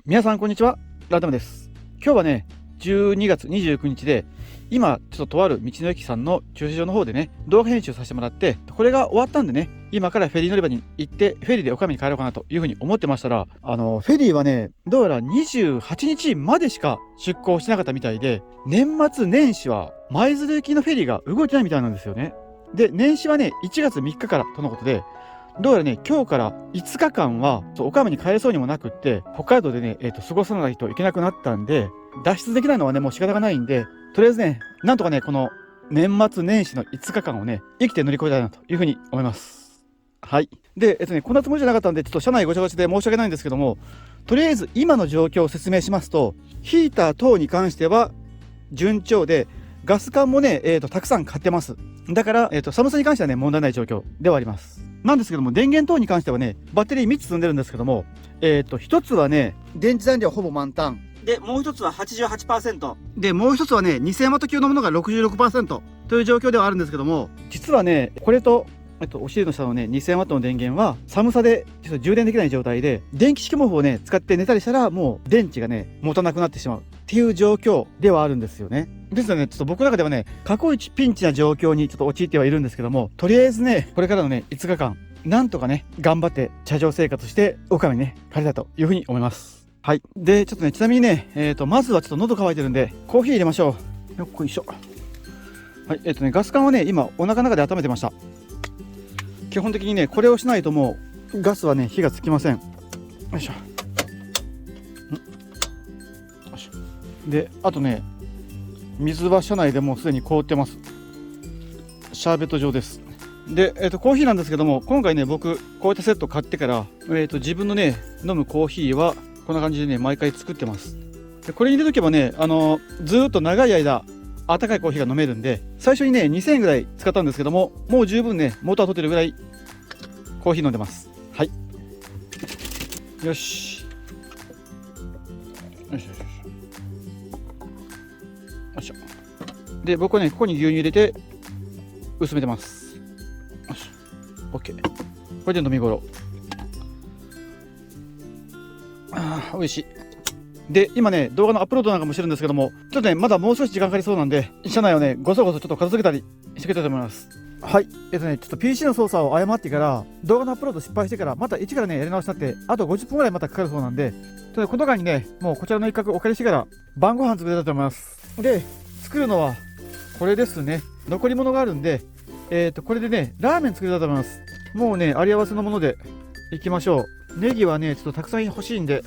皆さんこんにちは、ランダムです。今日はね、12月29日で、今ちょっととある道の駅さんの駐車場の方でね、動画編集させてもらって、これが終わったんでね、今からフェリー乗り場に行って、フェリーで岡山に帰ろうかなというふうに思ってましたら、フェリーはね、どうやら28日までしか出港してなかったみたいで、年末年始は舞鶴行きのフェリーが動いてないみたいなんですよね。で、年始はね、1月3日からとのことで、どうやらね、今日から5日間は岡山に帰れそうにもなくって、北海道でね、過ごさないといけなくなったんで、脱出できないのはね、もう仕方がないんで、とりあえずね、なんとかね、この年末年始の5日間をね、生きて乗り越えたいなというふうに思います。はい。で、こんなつもりじゃなかったんで、ちょっと車内ごちゃごちゃで申し訳ないんですけども、とりあえず今の状況を説明しますと、ヒーター等に関しては順調で、ガス管もね、たくさん買ってます。だから、寒さに関してはね、問題ない状況ではあります。なんですけども、電源等に関してはね、バッテリー3つ積んでるんですけども、1つはね、電池残量ほぼ満タン。で、もう1つは 88%。で、もう1つはね、2000W 級のものが 66% という状況ではあるんですけども、実はね、これと、お尻の下のね、2000W の電源は、寒さでちょっと充電できない状態で、電気式毛布をね、使って寝たりしたら、もう電池がね、持たなくなってしまうっていう状況ではあるんですよね。ですので、ちょっと僕の中ではね、過去一ピンチな状況にちょっと陥ってはいるんですけども、とりあえずね、これからのね、5日間、なんとかね、頑張って車上生活して、岡山にね、帰りたいというふうに思います。はい。で、ちょっとね、ちなみにね、まずはちょっと喉乾いてるんで、コーヒー入れましょう。よっこいしょ。はい。ガス管はね、今、お腹の中で温めてました。基本的にね、これをしないともう、ガスはね、火がつきません。よいしょ。よいしょ。で、あとね、水は車内でもうすでに凍ってます。シャーベット状です。で、コーヒーなんですけども、今回ね、僕、こういったセット買ってから、自分のね、飲むコーヒーは、こんな感じでね、毎回作ってます。で、これに入れとけばね、ずーっと長い間、温かいコーヒーが飲めるんで、最初にね、2000円ぐらい使ったんですけども、もう十分ね、元は取ってるぐらい、コーヒー飲んでます。はい。よし。よしよしよし。よいしょ。で、僕はね、ここに牛乳入れて、薄めてます。よし。OK。これで飲み頃。美味しい。で、今ね、動画のアップロードなんかもしてるんですけども、ちょっとね、まだもう少し時間かかりそうなんで、車内をね、ごそごそちょっと片付けたりしていきたいと思います。はい。ちょっと PC の操作を誤ってから、動画のアップロード失敗してから、また一からね、やり直しになって、あと50分ぐらいまたかかるそうなんで、この間にね、もうこちらの一角お借りしてから、晩ご飯作りたいと思います。で、作るのは、これですね。残り物があるんで、これでね、ラーメン作りたいと思います。もうね、あり合わせのものでいきましょう。ネギはね、ちょっとたくさん欲しいんで、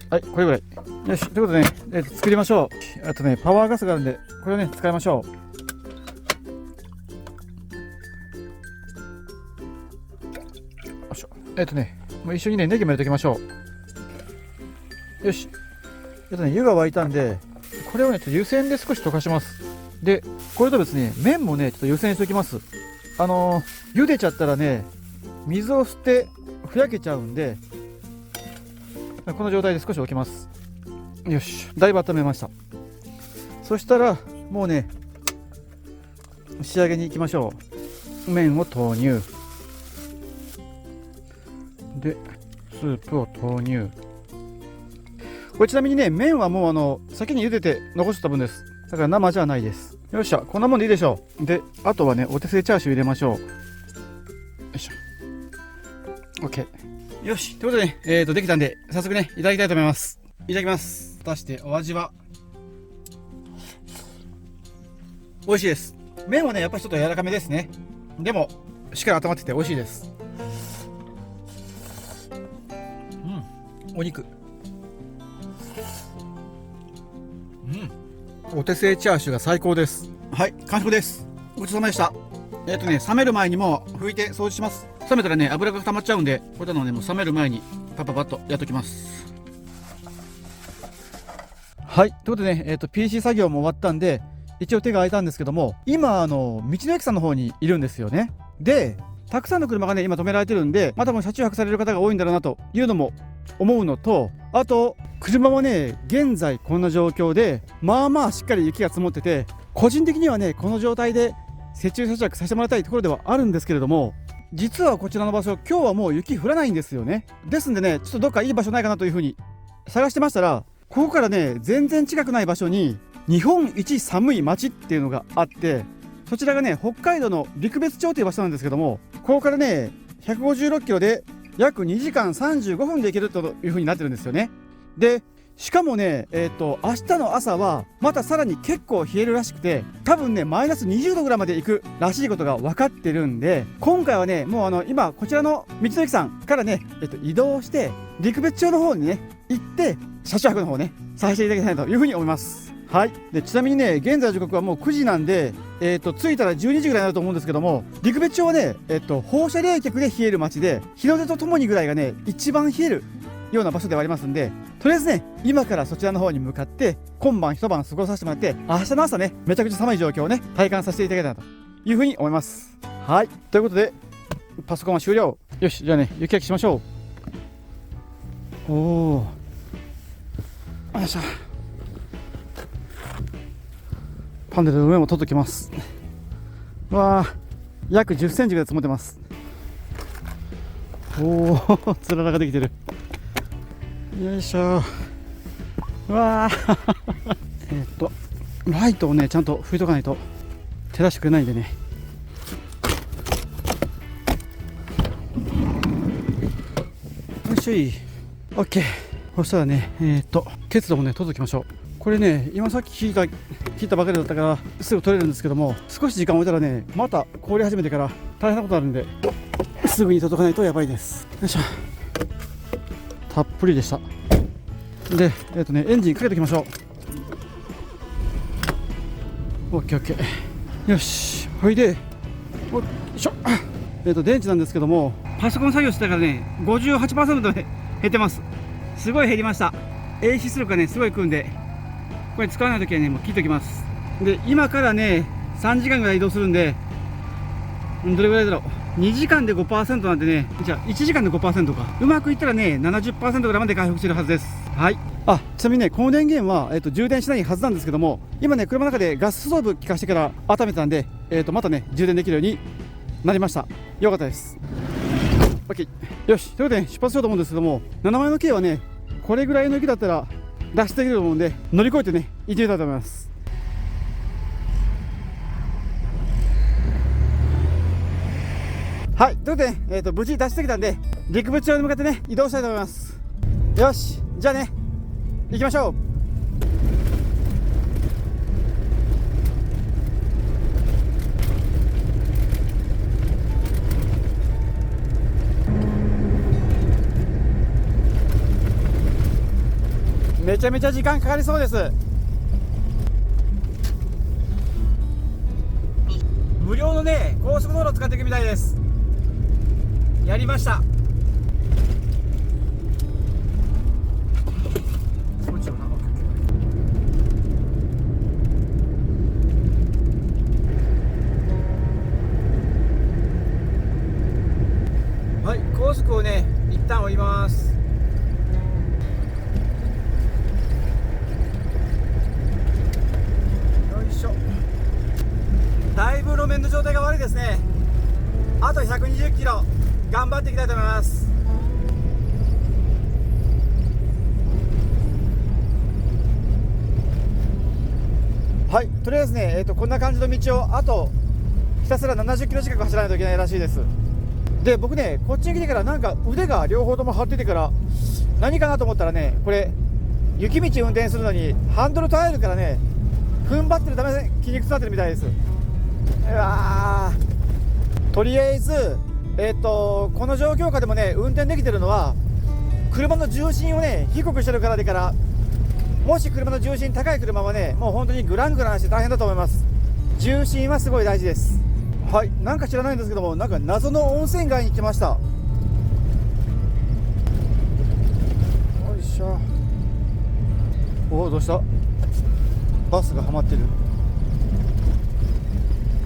はい、これぐらい。よし、ということでね、作りましょう。あとね、パワーガスがあるんで、これをね、使いましょう。よいしょ。もう一緒にね、ネギも入れておきましょう。よし。湯が沸いたんで、これをね、ちょっと湯煎で少し溶かします。で、これと別に麺もね、ちょっと湯煎しておきます。茹でちゃったらね、水を吸ってふやけちゃうんで、この状態で少し置きます。よし、だいぶ温めました。そしたら、もうね、仕上げに行きましょう。麺を投入。で、スープを投入。これちなみにね、麺はもう先に茹でて残した分です。だから生じゃないです。よっしゃ、こんなもんでいいでしょう。で、あとはね、お手製チャーシュー入れましょう。よいしょ。OK。よし、ということで、できたんで、早速ね、いただきたいと思います。いただきます。果たしてお味は。美味しいです。麺はね、やっぱりちょっと柔らかめですね。でも、しっかり温まってて美味しいです。お肉。お手製チャーシューが最高です。はい、完食です。ごちそうさまでした。冷める前にもう拭いて掃除します。冷めたらね、油が溜まっちゃうんで、これなのでもう冷める前にパッとやっときます。はい、ということでね、PC 作業も終わったんで、一応手が空いたんですけども、今、道の駅さんの方にいるんですよね。で、たくさんの車がね、今止められてるんで、またも車中泊される方が多いんだろうなというのも思うのと、あと、車もね、現在こんな状況で、まあまあしっかり雪が積もってて、個人的にはね、この状態で雪中車中泊させてもらいたいところではあるんですけれども、実はこちらの場所、今日はもう雪降らないんですよね。ですんでね、ちょっとどっかいい場所ないかなというふうに探してましたら、ここからね、全然近くない場所に日本一寒い町っていうのがあって、そちらがね、北海道の陸別町という場所なんですけども、ここからね、156キロで約2時間35分で行けるというふうになってるんですよね。で、しかもね、明日の朝はまたさらに結構冷えるらしくて、多分ねマイナス20度ぐらいまで行くらしいことが分かってるんで、今回はねもう今こちらの道の駅さんからね、移動して陸別町の方にね行って車中泊の方ねさせていただきたいというふうに思います。はい。でちなみにね現在時刻はもう9時なんで、着いたら12時ぐらいになると思うんですけども、陸別町はね放射冷却で冷える街で、日の出とともにぐらいがね一番冷えるような場所ではありますんで、とりあえずね今からそちらの方に向かって今晩一晩過ごさせてもらって、明日の朝ねめちゃくちゃ寒い状況をね体感させていただきたいなというふうに思います。はい。ということでパソコンは終了。よし、じゃあね雪焼きしましょう。おお、よいしょ。パネルの上も取っときます。わあ、約10センチぐらい積もってます。おお、つららができてる。よいしょ。わあライトをねちゃんと拭いとかないと照らしてくれないんでね。よいしょい。オッケー。そしたらね結露もね取っておきましょう。これね今さっき切ったばかりだったからすぐ取れるんですけども、少し時間置いたらねまた凍り始めてから大変なことあるんで、すぐに届かないとやばいです。よいしょ。たっぷりでした。でエンジンかけておきましょう。オッケーオッケー。よし、ほいでよいしょ。電池なんですけども、パソコン作業してたからね 58% で減ってます。すごい減りました。AC 出力がねすごい食うんで、これ使わないときはねもう切っておきます。で今からね3時間ぐらい移動するんで、どれぐらいだろう、2時間で 5% なんでね、じゃあ1時間で 5% か、うまくいったらね 70% ぐらいまで回復してるはずです。はい。ちなみにねこの電源は、充電しないはずなんですけども、今ね車の中でガスストーブ効かしてから温めてたんで、またね充電できるようになりました。よかったです。 OK。 よし、ということで、出発しようと思うんですけども、7枚の計はねこれぐらいの雪だったら脱出できると思うんで、乗り越えてね行ってみたいと思います。はい。ということで、無事脱出できたんで陸別町に向かってね移動したいと思います。よし、じゃあね行きましょう。めちゃめちゃ時間かかりそうです。無料のね高速道路を使っていくみたいです。やりました。はい、高速をね一旦降ります。よいしょ。だいぶ路面の状態が悪いですね。あと120キロ頑張っていきたいと思います。はい。とりあえずね、こんな感じの道をあとひたすら70キロ近く走らないといけないらしいです。で僕ねこっちに来てからなんか腕が両方とも張っててから何かなと思ったらね、これ雪道運転するのにハンドルとえるからね踏ん張ってるためで筋肉痛になってるみたいです。うわー、とりあえずこの状況下でもね運転できてるのは車の重心をね低くしてるからでから、もし車の重心高い車はねもう本当にグラングランして大変だと思います。重心はすごい大事です。はい。なんか知らないんですけども、なんか謎の温泉街に来ました。よいしょ。おお、どうした？バスがはまってる。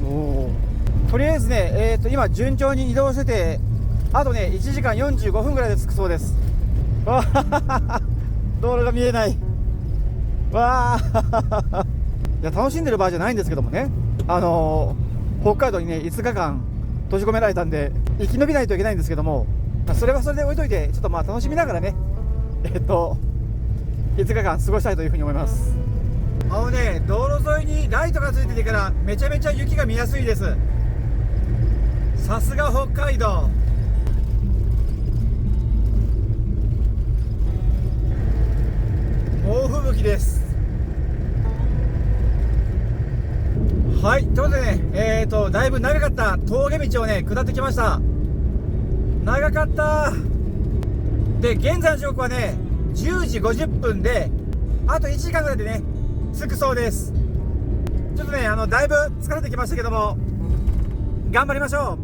おお。とりあえずね今順調に移動してて、あとね1時間45分ぐらいで着くそうです。わあ道路が見えない。わあいや楽しんでる場合じゃないんですけどもね、北海道にね5日間閉じ込められたんで生き延びないといけないんですけども、それはそれで置いといて、ちょっと楽しみながらね、5日間過ごしたいというふうに思います。道路沿いにライトがついててからめちゃめちゃ雪が見やすいです。さすが北海道。猛吹雪です。はい、ということでね、だいぶ長かった峠道をね下ってきました。長かった。で、現在の時刻はね10時50分で、あと1時間ぐらいでね着くそうです。ちょっとねだいぶ疲れてきましたけども、頑張りましょ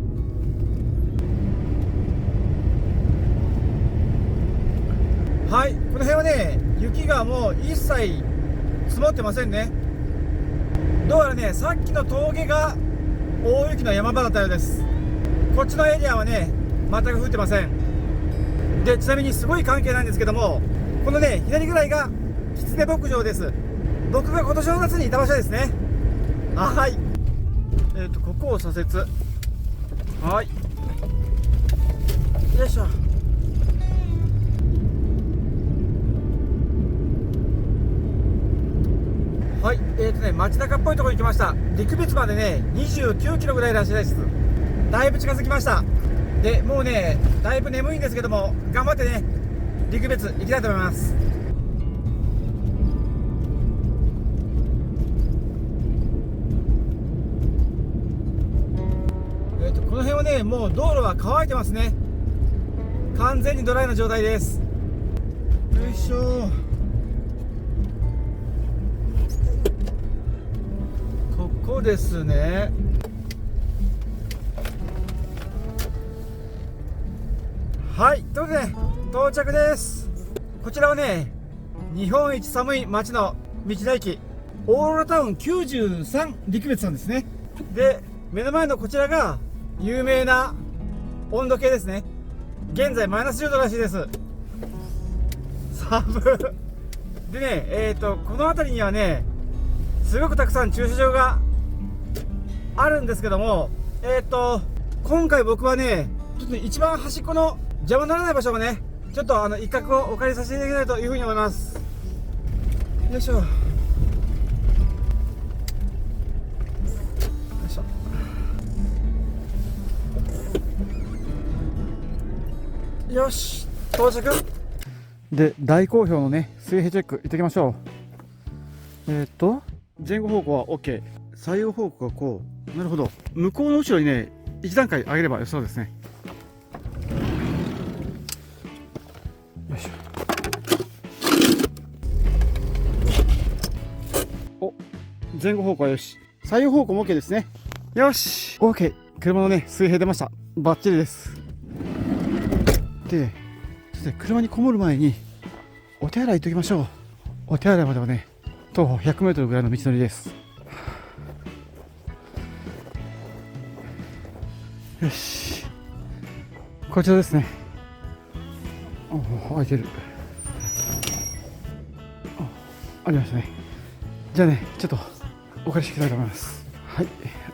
う。はい、この辺はね雪がもう一切積もってませんね。どうやらねさっきの峠が大雪の山場だったようです。こっちのエリアはね全く降ってません。で、ちなみにすごい関係なんですけども、このね左ぐらいが狐牧場です。僕が今年の夏にいた場所ですね。はい、ここを左折。はい、よいしょ。はい、街中っぽいところに来ました。陸別までね29キロぐらいらしいです。だいぶ近づきました。で、もうねだいぶ眠いんですけども、頑張ってね陸別行きたいと思います。この辺はねもう道路は乾いてますね。完全にドライな状態です。よいしょ。ここですね。はい、ということで到着です。こちらはね日本一寒い町の道の駅オーロラタウン93陸別さんですね。で、目の前のこちらが有名な温度計ですね。現在マイナス10度らしいです。寒でね、この辺りにはねすごくたくさん駐車場があるんですけども、今回僕はねちょっと一番端っこの邪魔にならない場所をねちょっと一角をお借りさせていただきたいというふうに思います。よいしょよいしょ。よし、到着で、大好評のね水平チェックいってきましょう。前後方向は OK、 左右方向はこう。なるほど、向こうの後ろにね1段階上げれば良さそうですね。よいしょ。お、前後方向はよし、左右方向も OK ですね。よし OK、 車のね水平出ました。バッチリです。で、車にこもる前にお手洗い行っておきましょう。お手洗いまではね徒歩100メートルぐらいの道のりです。よし、こちらですね。開いてる。ありましたね。じゃあねちょっとお借りしていきたいと思います。はい、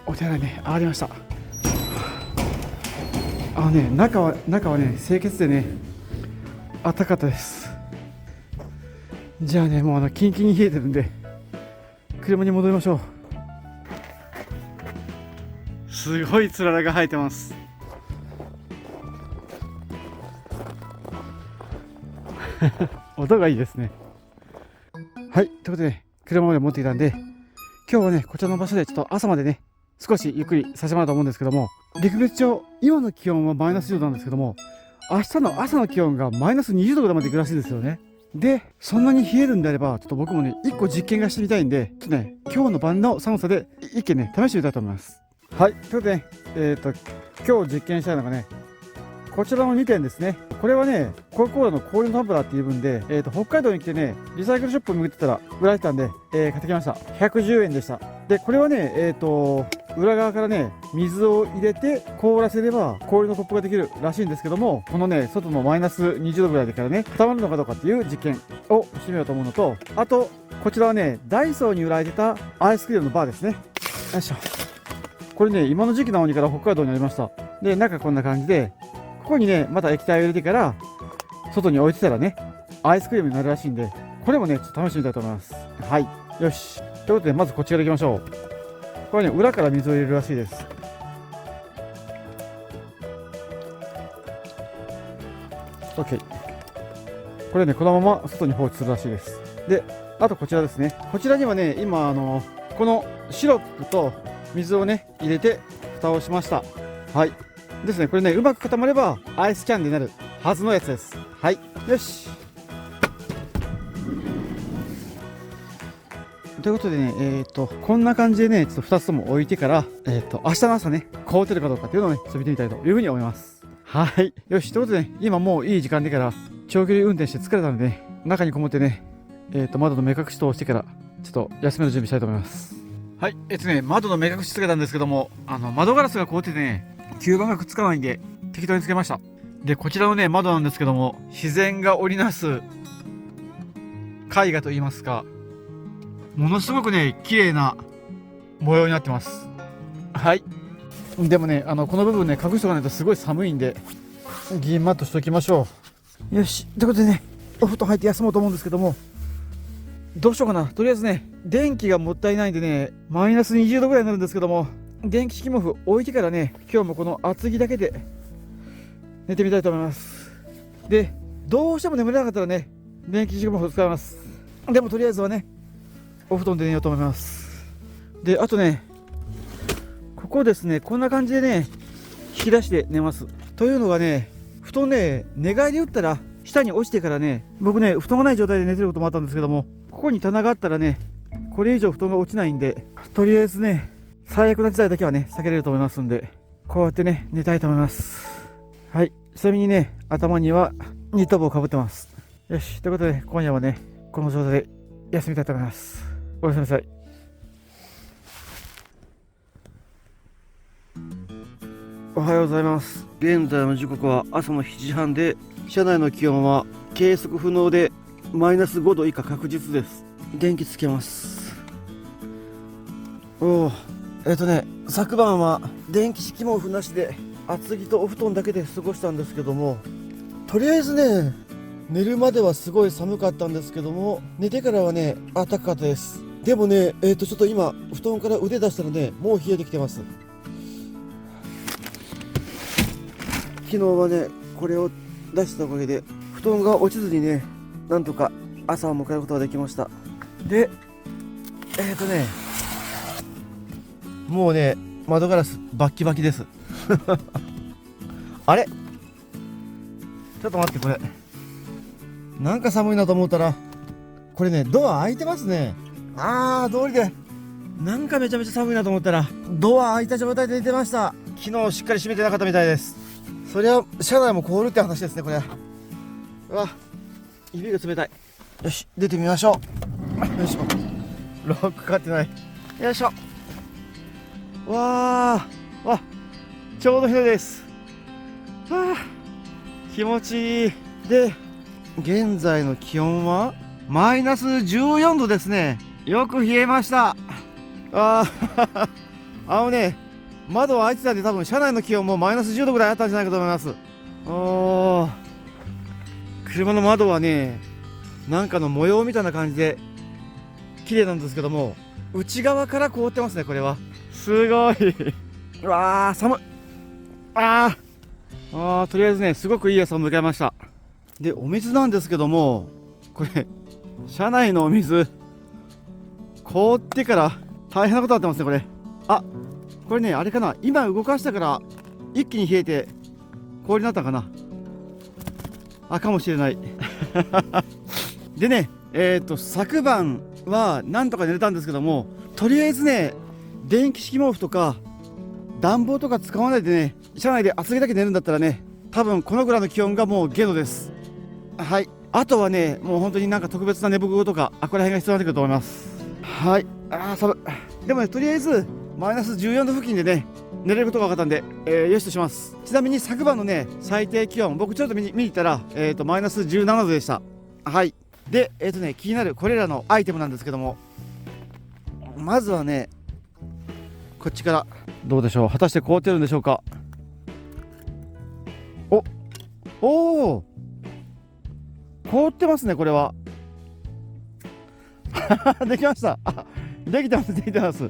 お手洗いね上がりました。中はね清潔でね暖かかったです。じゃあねもうキンキンに冷えてるんで車に戻りましょう。すごいつららが生えてます。音がいいですね。はい、ということで車まで持ってきたんで、今日はねこちらの場所でちょっと朝までね少しゆっくりさせてもらうと思うんですけども、陸別町今の気温はマイナス10度なんですけども、明日の朝の気温がマイナス20度ぐらいまでいくらしいですよね。で、そんなに冷えるんであればちょっと僕もね1個実験がしてみたいんで、ちょっとね今日の晩の寒さで一見ね試してみたいと思います。はい、ということで、今日実験したいのがねこちらの2点ですね。これはねコカ・コーラの氷のタンブラーっていう分で、北海道に来てねリサイクルショップを巡ってたら売られてたんで、買ってきました。110円でした。で、これはね裏側からね水を入れて凍らせれば氷のコップができるらしいんですけども、このね外のマイナス20度ぐらいでからね固まるのかどうかっていう実験をしてみようと思うのと、あとこちらはねダイソーに売られてたアイスクリームのバーですね。よいしょ。これね、今の時期なのにから北海道にありました。で、中こんな感じで、ここにね、また液体を入れてから、外に置いてたらね、アイスクリームになるらしいんで、これもね、ちょっと試してみたいと思います。はい。よし。ということで、まずこっちからいきましょう。これね、裏から水を入れるらしいです。OK。これね、このまま外に放置するらしいです。で、あとこちらですね。こちらにはね、今、このシロップと水をね、入れて、蓋をしました。はい。ですね、これね、うまく固まれば、アイスキャンディーになるはずのやつです。はい。よし。ということでね、こんな感じでね、ちょっと2つとも置いてから、明日の朝ね、凍ってるかどうかっていうのをね、ちょっと見てみたいというふうに思います。はい。よし。ということでね、今もういい時間でから、長距離運転して疲れたので、ね、中にこもってね、窓の目隠しとしてから、ちょっと休める準備したいと思います。はい。窓の目隠しつけたんですけども、窓ガラスが凍っててね、吸盤がくっつかないんで、適当につけました。で、こちらのね、窓なんですけども、自然が織りなす絵画といいますか、ものすごくね、綺麗な模様になってます。はい。でもね、この部分ね、隠しておかないとすごい寒いんで、銀マットしときましょう。よし。ということでね、お布団入って休もうと思うんですけども、どうしようかな。とりあえずね、電気がもったいないんでね、マイナス20度ぐらいになるんですけども、電気式毛布置いてからね、今日もこの厚着だけで寝てみたいと思います。で、どうしても眠れなかったらね、電気式毛布使います。でもとりあえずはね、お布団で寝ようと思います。で、あとね、ここですね、こんな感じでね、引き出して寝ます。というのがね、布団ね、寝返り打ったら下に落ちてからね、僕ね、布団がない状態で寝てることもあったんですけども、ここに棚があったらね、これ以上布団が落ちないんで、とりあえずね、最悪な事態だけはね、避けれると思いますんで、こうやってね、寝たいと思います。はい。ちなみにね、頭にはニット帽をかぶってます。よし。ということで、今夜はね、この状態で休みたいと思います。おやすみなさい。おはようございます。現在の時刻は朝の7時半で、車内の気温は計測不能でマイナス5度以下確実です。電気つけます。昨晩は電気式毛布なしで厚着とお布団だけで過ごしたんですけども、とりあえずね、寝るまではすごい寒かったんですけども、寝てからはね、暖かかったです。でもね、ちょっと今布団から腕出したらね、もう冷えてきてます。昨日はね、これを出したおかげで布団が落ちずにね、なんとか朝を迎えることができました。で、もうね、窓ガラスバッキバキですあれ、ちょっと待って、これなんか寒いなと思ったら、これね、ドア開いてますね。道理でなんかめちゃめちゃ寒いなと思ったら、ドア開いた状態で寝てました。昨日しっかり閉めてなかったみたいです。そりゃ車内も凍るって話ですね、これ。うわ、指が冷たい。よし、出てみましょう。よいしょ。ロックかかってない。よいしょ。わちょうど広いです。気持ちいい。で、現在の気温はマイナス14度ですね。よく冷えました。窓は開いてたんで、多分車内の気温もマイナス10度ぐらいあったんじゃないかと思います。車の窓はね、なんかの模様みたいな感じで綺麗なんですけども、内側から凍ってますね。これはすごいうわー、寒い。とりあえずね、すごくいい朝を迎えました。で、お水なんですけども、これ車内のお水凍ってから大変なことになってますね。これね、あれかな、今動かしたから一気に冷えて氷になったかな。かもしれないでね、昨晩はなんとか寝れたんですけども、とりあえずね、電気式毛布とか暖房とか使わないでね、車内で厚着だけ寝るんだったらね、多分このぐらいの気温がもう限度です。はい。あとはね、もう本当になんか特別な寝袋とか、ここら辺が必要になってくると思います。はい。寒い。でもね、とりあえずマイナス14度付近でね、寝れることが分かったんで、よしとします。ちなみに昨晩のね、最低気温、僕ちょっと見に行ったら、マイナス17度でした。はい。で、気になるこれらのアイテムなんですけども、まずはね、こっちからどうでしょう。果たして凍ってるんでしょうか。おー、凍ってますね、これは。できました。できてます、できてます。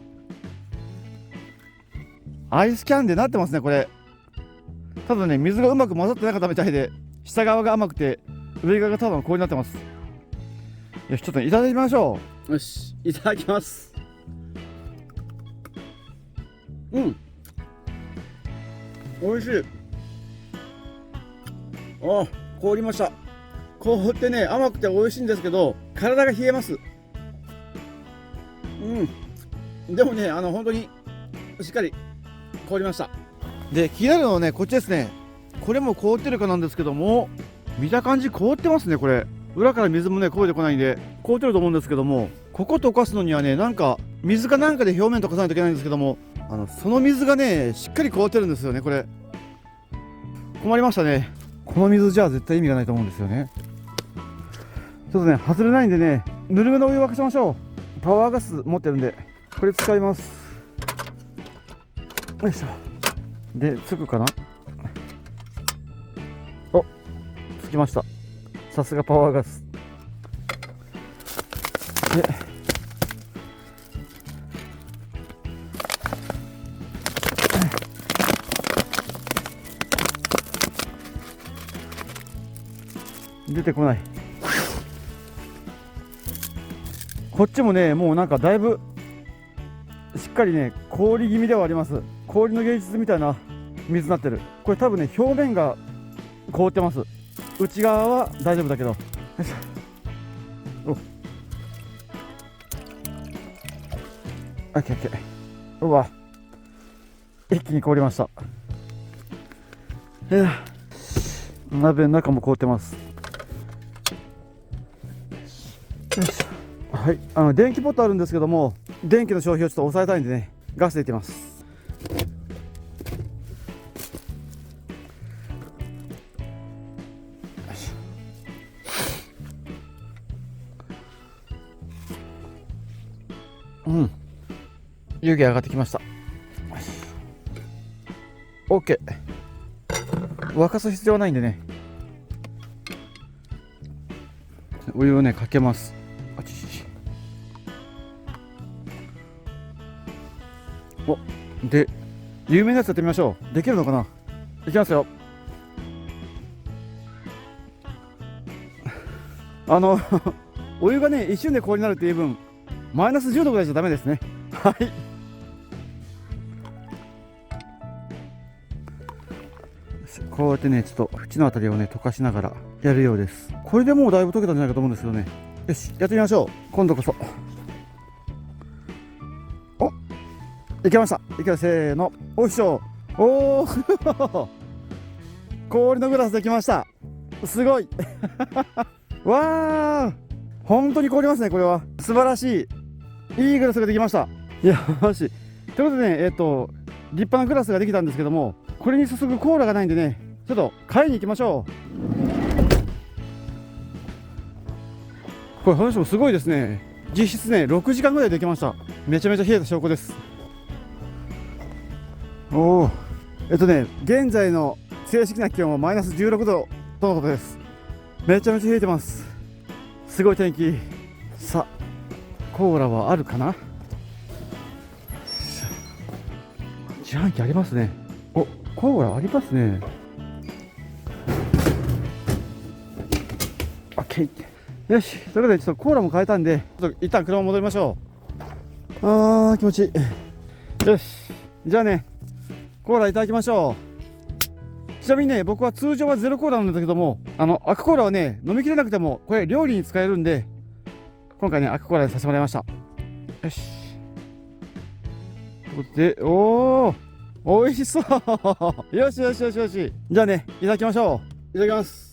アイスキャンデーなってますね、これ。ただね、水がうまく混ざってなかったみたいで、下側が甘くて上側がただの氷になってます。よし、ちょっといただきましょう。よし、いただきます。美味しい。凍りました。凍ってね、甘くて美味しいんですけど、体が冷えます。でもね、本当にしっかり凍りました。で、気になるのはね、こっちですね。これも凍ってるかなんですけども、見た感じ凍ってますね、これ。裏から水もね、こぼれてこないんで、凍ってると思うんですけども、ここ溶かすのにはね、なんか、水かなんかで表面溶かさないといけないんですけども、その水がね、しっかり凍ってるんですよね、これ。困りましたね。この水じゃ絶対意味がないと思うんですよね。ちょっとね、外れないんでね、ぬるめのお湯沸かしましょう。パワーガス持ってるんで、これ使います。よいしょ。で、つくかな。つきました。さすがパワーガス。出てこない。こっちもね、もうなんかだいぶしっかりね、氷気味ではあります。氷の芸術みたいな水になってる。これ多分ね、表面が凍ってます。内側は大丈夫だけど。よいしょ。オッケーオッケー。うわ、一気に凍りました。鍋の中も凍ってます。よいしょ。はい、電気ポットあるんですけども、電気の消費をちょっと抑えたいんでね、ガスでいってます。湯気上がってきました。OK。沸かす必要はないんでね、お湯をねかけます。で、有名なやつやってみましょう。できるのかな。いきますよ。お湯がね一瞬で氷になるっていう分、マイナス10度ぐらいじゃダメですね。はい。こうやってね、ちょっと縁のあたりをね溶かしながらやるようです。これでもうだいぶ溶けたんじゃないかと思うんですけどね。よし、やってみましょう。今度こそ。いけました。いけた。せーの。おいしょ。おお。氷のグラスできました。すごい。わー。本当に凍りますね、これは。素晴らしい。いいグラスができました。いや、マジ。ということでね、立派なグラスができたんですけども、これに注ぐコーラがないんでね、ちょっと買いに行きましょう。これ話もすごいですね。実質ね、6時間ぐらいできました。めちゃめちゃ冷えた証拠です。おお。現在の正式な気温はマイナス16度とのことです。めちゃめちゃ冷えてます。すごい天気。さあ、コーラはあるかな。自販機ありますね。お、コーラありますね。オッケー。よし、ということでちょっとコーラも変えたんで、ちょっと一旦車戻りましょう。気持ちいい。よし、じゃあね、コーラいただきましょう。ちなみにね、僕は通常はゼロコーラなんだけども、アクコーラはね、飲みきれなくてもこれ料理に使えるんで、今回ねアクコーラにさせてもらいました。よし。ということで、おお、美味しそう。よしよしよしよし。じゃあね、いただきましょう。いただきます。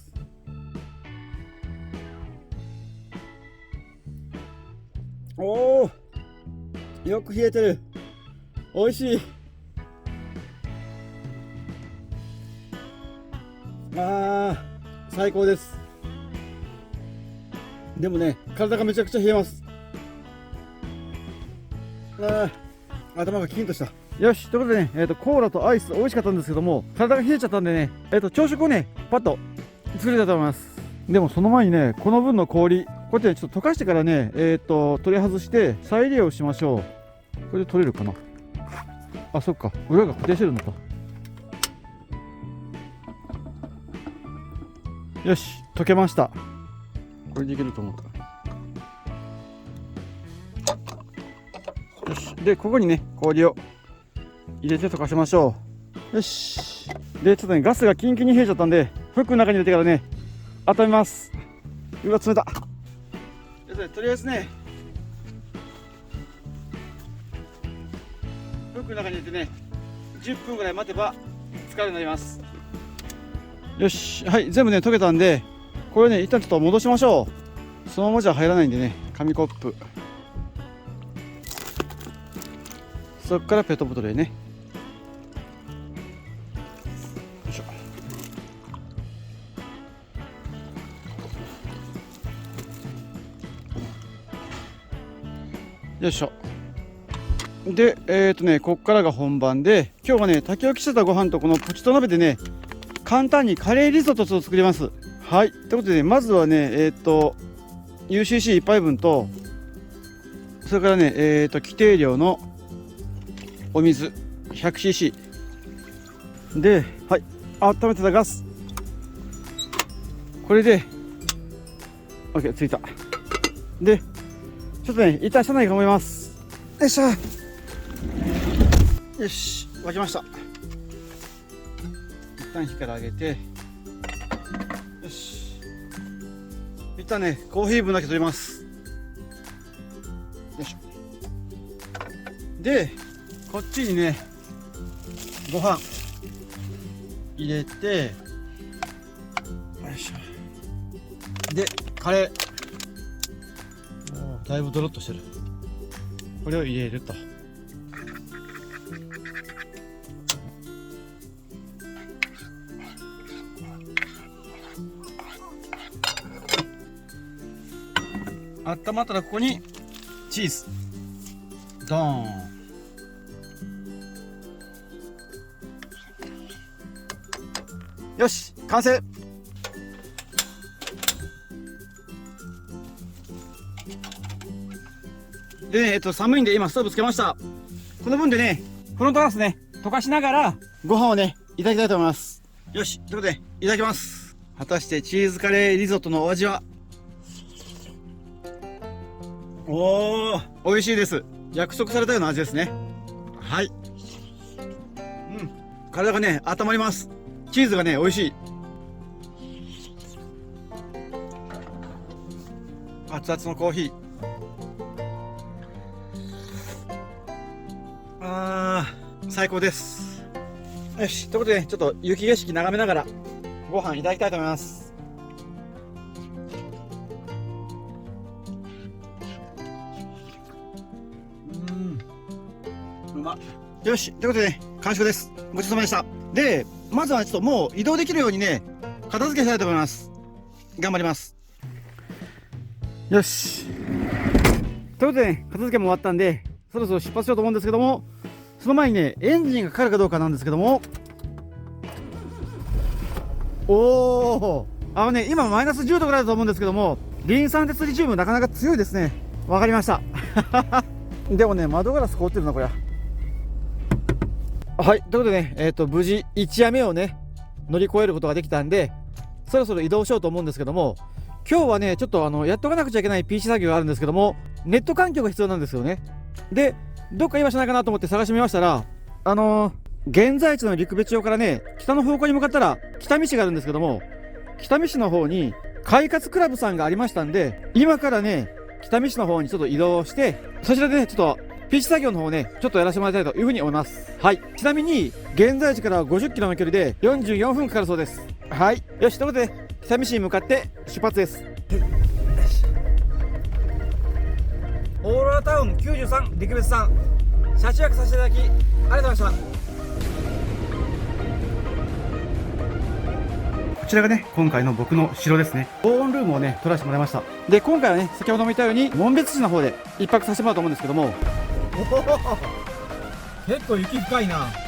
おお、よく冷えてる。美味しい。最高です。でもね、体がめちゃくちゃ冷えます。頭がキーンとした。よし、ということでね、コーラとアイス美味しかったんですけども、体が冷えちゃったんでね、朝食をね、パッと作りたいと思います。でもその前にね、この分の氷、こうやってね、ちょっと溶かしてからね、取り外して再利用しましょう。これで取れるかな。あ、そっか、裏が固定してるのか。よし、溶けました。これでいけると思った。よし、でここにね氷を入れて溶かしましょう。よし、でちょっとねガスがキンキンに冷えちゃったんで、フックの中に入れてからね温めます。うわ冷た。とりあえずねフックの中に入れてね10分ぐらい待てば使えるようになります。よし、はい、全部ね溶けたんで、これね一旦ちょっと戻しましょう。そのままじゃ入らないんでね、紙コップ、そこからペットボトルへね。よいしょ。よいしょ。でこっからが本番で、今日はね炊き置きしてたご飯とこのプチッと鍋でね簡単にカレーリゾットを作ります。はい、ということでね、まずはねUCC1 杯分と、それからね規定量のお水 100cc で、はい、温めてたガス、これで OK ついた。でちょっとね一旦車内頑張ります。よいしょ。よし、沸きました。一旦火から上げて、よし、一旦ねコーヒー分だけ取ります。よいしょ。でこっちにねご飯入れて、よいしょ。でカレー、だいぶドロッとしてる。これを入れると。温まったらここにチーズドーン。よし、完成。でね、寒いんで今ストーブつけました。この分でねフロントガラスね溶かしながらご飯をねいただきたいと思います。よし、ということでいただきます。果たしてチーズカレーリゾットのお味は。おー、美味しいです。約束されたような味ですね。はい、体がね温まります。チーズがね美味しい。熱々のコーヒー、最高です。よし、ということで、ちょっと雪景色眺めながらご飯いただきたいと思います。うまっ。よし、ということで、完食です。ごちそうさまでした。でまずはちょっともう移動できるようにね片付けしたいと思います。頑張ります。よし、ということでね片付けも終わったんで、そろそろ出発しようと思うんですけども、その前にねエンジンがかかるかどうかなんですけども、おお、今マイナス10度ぐらいだと思うんですけども、リン酸鉄リチウムなかなか強いですね。わかりましたでもね窓ガラス凍ってるなこれ。はい、ということでね無事1夜目をね乗り越えることができたんで、そろそろ移動しようと思うんですけども、今日はねちょっとやっとかなくちゃいけない PC 作業があるんですけども、ネット環境が必要なんですよね。でどっかいい場所ないかなと思って探してみましたら、現在地の陸別町からね北の方向に向かったら北見市があるんですけども、北見市の方に快活クラブさんがありましたんで、今からね北見市の方にちょっと移動して、そちらでねちょっとピッチ作業の方をねちょっとやらせてもらいたいというふうに思います。はい、ちなみに現在地から50キロの距離で44分かかるそうです。はい、よし、ということで北見市に向かって出発です。オーロラタウン93陸別さん、車中泊させていただきありがとうございました。こちらがね今回の僕の城ですね。防音ルームをね取らせてもらいました。で今回はね先ほども言ったように紋別市の方で一泊させてもらうと思うんですけども、結構雪深いな。